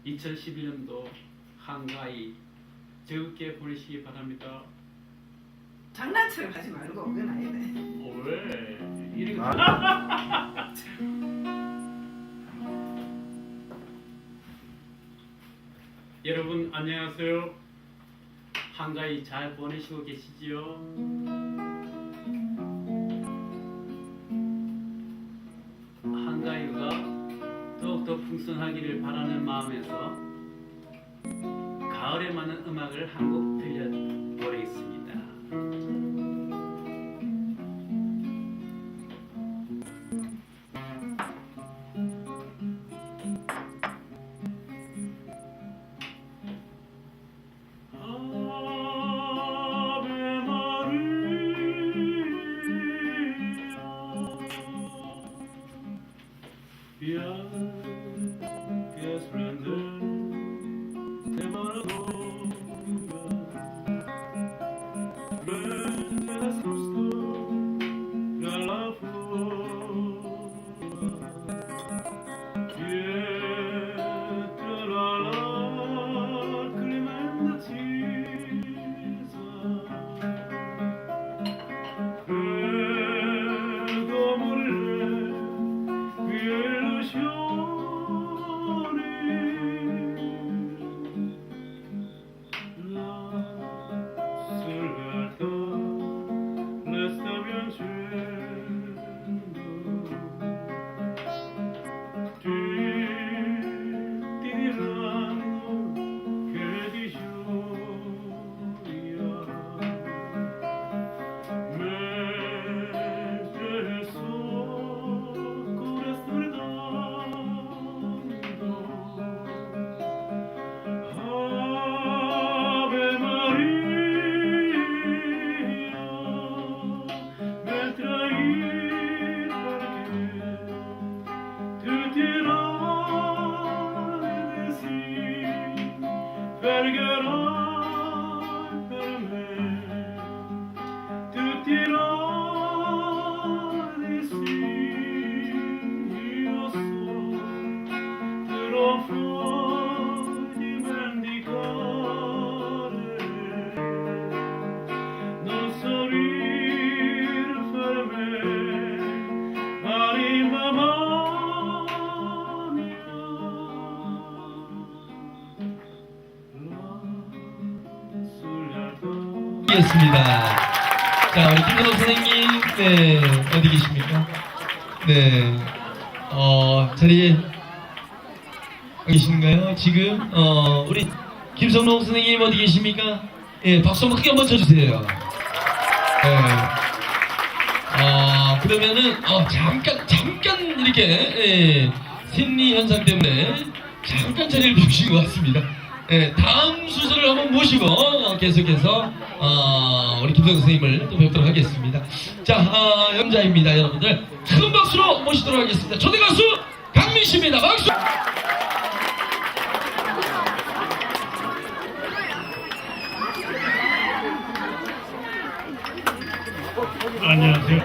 2011년도 한가위 즐겁게 보내시기 바랍니다. 장난처럼 하지 말고 그건 아니다. 왜? 이런 거. 여러분 안녕하세요. 한가위 잘 보내시고 계시지요? 한가위가 더욱더 풍성하기를 바라는 마음에서 가을에 맞는 음악을 한 곡 들려드리겠습니다. 습니다. 자, 우리 김선호 선생님, 네, 어디 계십니까? 네, 자리에 계신가요? 지금, 우리 김성록 선생님 어디 계십니까? 예, 박수 한번 크게 한번 쳐주세요. 네. 그러면은, 잠깐 이렇게, 예, 생리 현상 때문에 잠깐 자리를 비우신 것 같습니다. 네, 다음 순서를 한번 모시고 계속해서 우리 김성록 선생님을 또 뵙도록 하겠습니다. 자, 연자입니다. 여러분들 큰 박수로 모시도록 하겠습니다. 초대 가수 강민 씨입니다. 박수! 안녕하세요.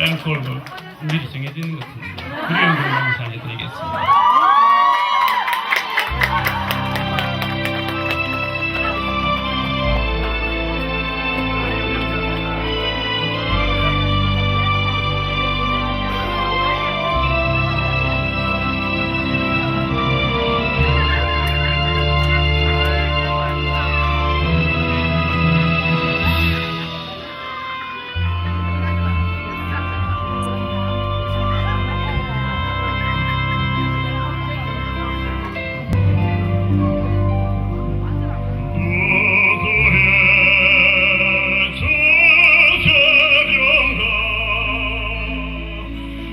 앵콜로 미리 정해져 있는 것 같은데 그리운 공방 전해드리겠습니다.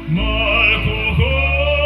맑고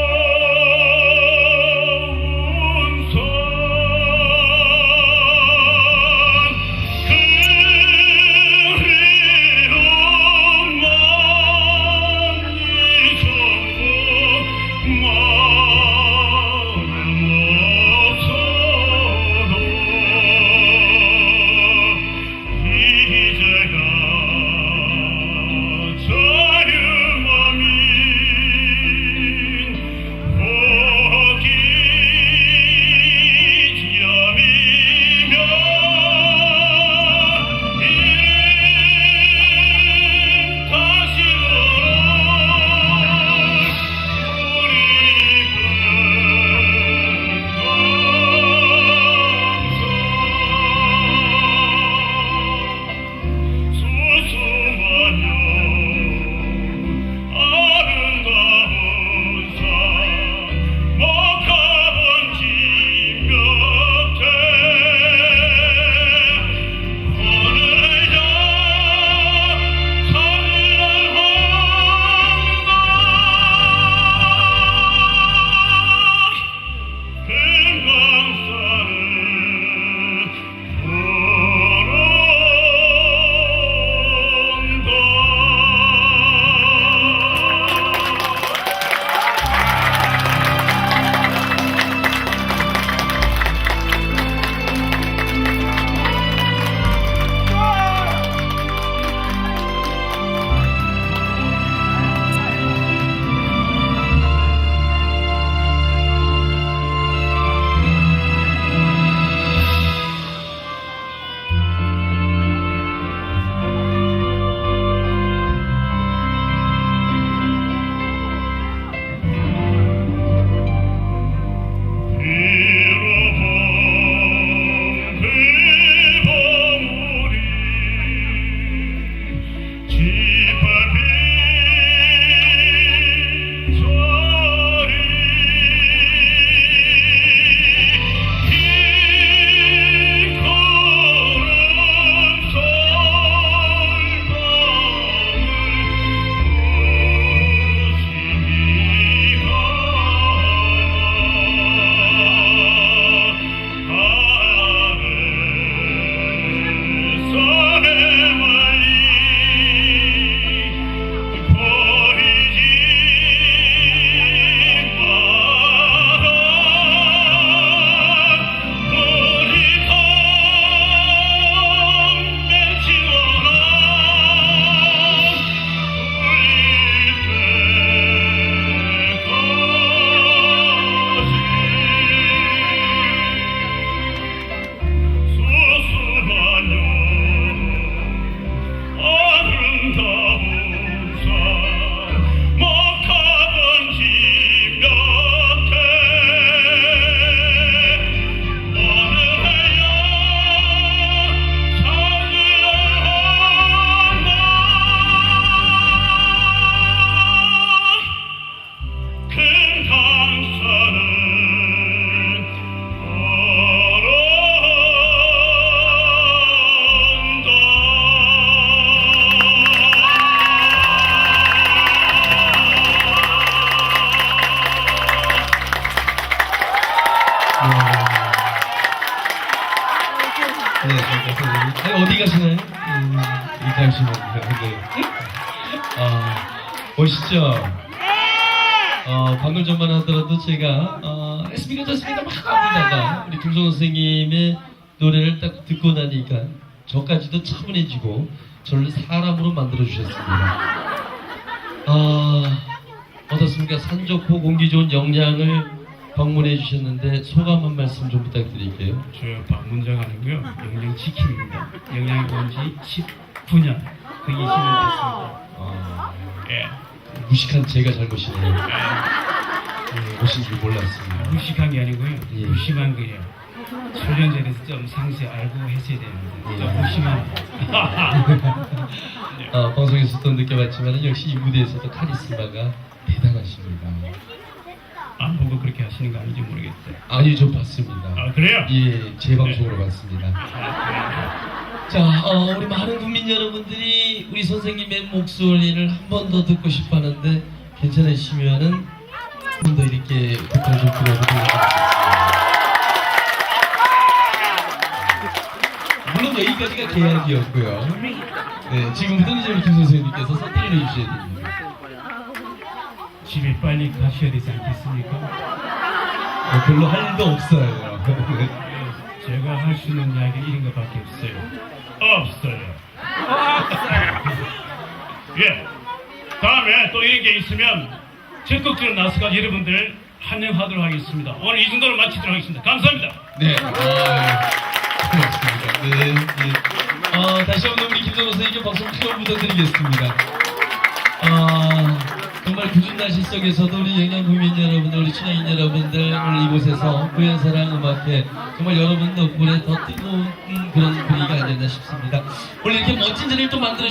안녕하십니까, 선생님. 아니, 어디 가시나요? 잠시만요. 네. 오시죠? 방금 전만 하더라도 제가, 했습니까, 좋습니까? 막 하다가, 우리 김성호 선생님의 노래를 딱 듣고 나니까, 저까지도 차분해지고, 저를 사람으로 만들어주셨습니다. 어떻습니까? 산 좋고 공기 좋은 영양을 방문해 주셨는데 소감 한 말씀 좀 부탁드릴게요. 저 방문자가 아니고요. 영양치킨입니다. 영양이 온지 19년, 거의 20년 됐습니다. 예. 무식한 제가 잘못이네요. 오신 줄 몰랐습니다. 무식한 게 아니고요. 예. 무심한 거예요. 훈련전에서 좀 상세 알고 했어야 되는데 좀 무심한 방송에서도 느껴봤지만 역시 이 무대에서도 카리스마가 대단하십니다. 안 보고 그렇게 하시는 거 아닌지 모르겠어요. 아니, 좀 봤습니다. 그래요? 예, 제 방송으로 봤습니다. 그래요? 자, 우리 많은 국민 여러분들이 우리 선생님의 목소리를 한 번 더 듣고 싶어 하는데 괜찮으시면은 한 번 더 이렇게 부탁 좀 드려보겠습니다. 물론 여기까지가 계약이었고요. 네, 지금부터는 이제 우리 김 선생님께서 선택을 해주셔야 됩니다. 집에 빨리 가셔야 되지 않겠습니까? 별로 할 일도 없어요. 네. 제가 할 수 있는 이야기 이런 것밖에 없어요. 없어요. 예. 다음에 또 이런 게 있으면 적극적으로 나서가 여러분들 환영하도록 하겠습니다. 오늘 이 정도로 마치도록 하겠습니다. 감사합니다. 네. 고맙습니다. 네. 네. 다시 한번 우리 김성호 선생님께 박수 큰 부탁드리겠습니다. 정말 궂은 날씨 속에서도 우리 영양국민 여러분들, 우리 친양인 여러분들 오늘 이곳에서 구현사랑 음악회 정말 여러분 덕분에 더 뜨거운 그런 분위기가 아니었나 싶습니다. 오늘 이렇게 멋진 자리를 또 만들어